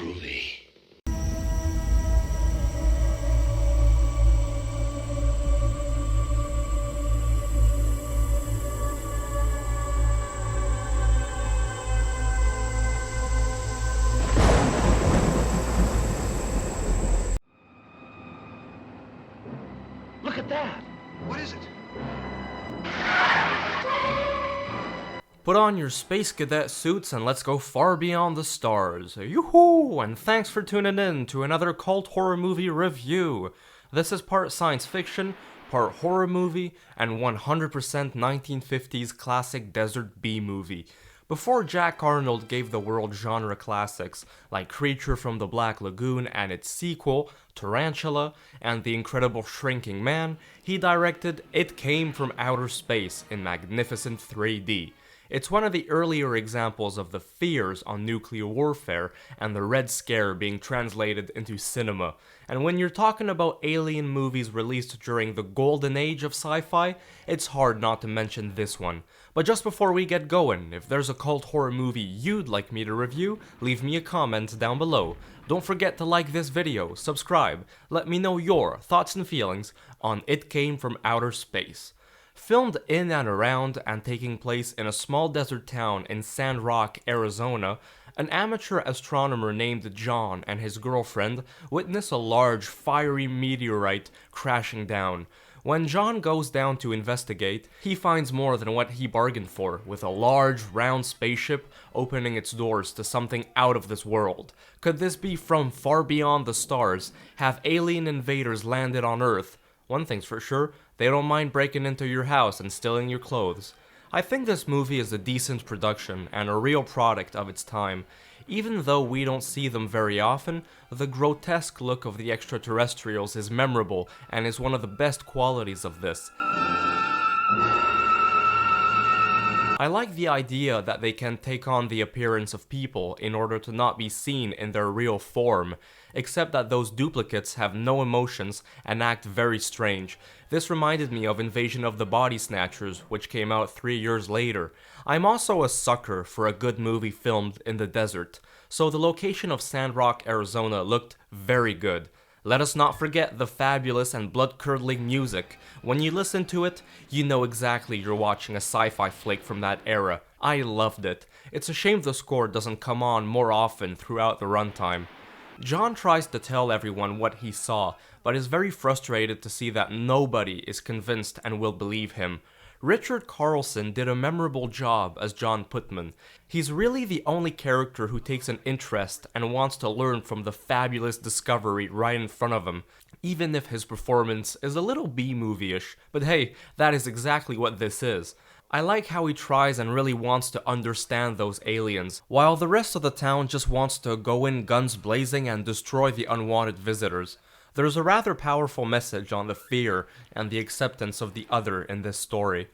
groovy. Look at that! What is it? Put on your space cadet suits and let's go far beyond the stars. Yoo-hoo! And thanks for tuning in to another cult horror movie review. This is part science fiction, part horror movie, and 100% 1950s classic desert B-movie. Before Jack Arnold gave the world genre classics like Creature from the Black Lagoon and its sequel, Tarantula, and The Incredible Shrinking Man, he directed It Came from Outer Space in magnificent 3D. It's one of the earlier examples of the fears on nuclear warfare and the Red Scare being translated into cinema. And when you're talking about alien movies released during the golden age of sci-fi, it's hard not to mention this one. But just before we get going, if there's a cult horror movie you'd like me to review, leave me a comment down below. Don't forget to like this video, subscribe, let me know your thoughts and feelings on It Came from Outer Space. Filmed in and around and taking place in a small desert town in Sand Rock, Arizona, an amateur astronomer named John and his girlfriend witness a large fiery meteorite crashing down. When John goes down to investigate, he finds more than what he bargained for, with a large, round spaceship opening its doors to something out of this world. Could this be from far beyond the stars? Have alien invaders landed on Earth? One thing's for sure, they don't mind breaking into your house and stealing your clothes. I think this movie is a decent production and a real product of its time. Even though we don't see them very often, the grotesque look of the extraterrestrials is memorable and is one of the best qualities of this. I like the idea that they can take on the appearance of people in order to not be seen in their real form, except that those duplicates have no emotions and act very strange. This reminded me of Invasion of the Body Snatchers, which came out 3 years later. I'm also a sucker for a good movie filmed in the desert, so the location of Sand Rock, Arizona looked very good. Let us not forget the fabulous and blood-curdling music. When you listen to it, you know exactly you're watching a sci-fi flick from that era. I loved it. It's a shame the score doesn't come on more often throughout the runtime. John tries to tell everyone what he saw, but is very frustrated to see that nobody is convinced and will believe him. Richard Carlson did a memorable job as John Putman. He's really the only character who takes an interest and wants to learn from the fabulous discovery right in front of him, even if his performance is a little B-movie-ish, but hey, that is exactly what this is. I like how he tries and really wants to understand those aliens, while the rest of the town just wants to go in guns blazing and destroy the unwanted visitors. There's a rather powerful message on the fear and the acceptance of the other in this story.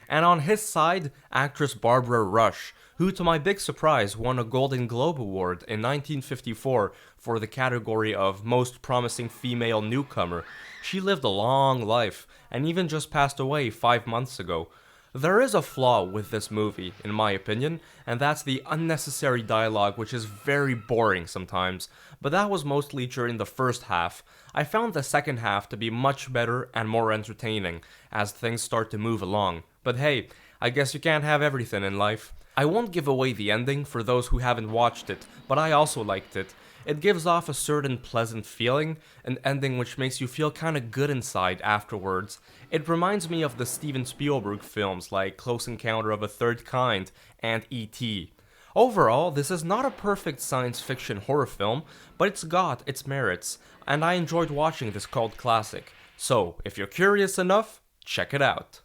And on his side, actress Barbara Rush, who to my big surprise won a Golden Globe Award in 1954 for the category of Most Promising Female Newcomer. She lived a long life, and even just passed away 5 months ago. There is a flaw with this movie, in my opinion, and that's the unnecessary dialogue, which is very boring sometimes, but that was mostly during the first half. I found the second half to be much better and more entertaining, as things start to move along. But hey, I guess you can't have everything in life. I won't give away the ending for those who haven't watched it, but I also liked it. It gives off a certain pleasant feeling, an ending which makes you feel kinda good inside afterwards. It reminds me of the Steven Spielberg films like Close Encounter of a Third Kind and E.T. Overall, this is not a perfect science fiction horror film, but it's got its merits, and I enjoyed watching this cult classic. So, if you're curious enough, check it out.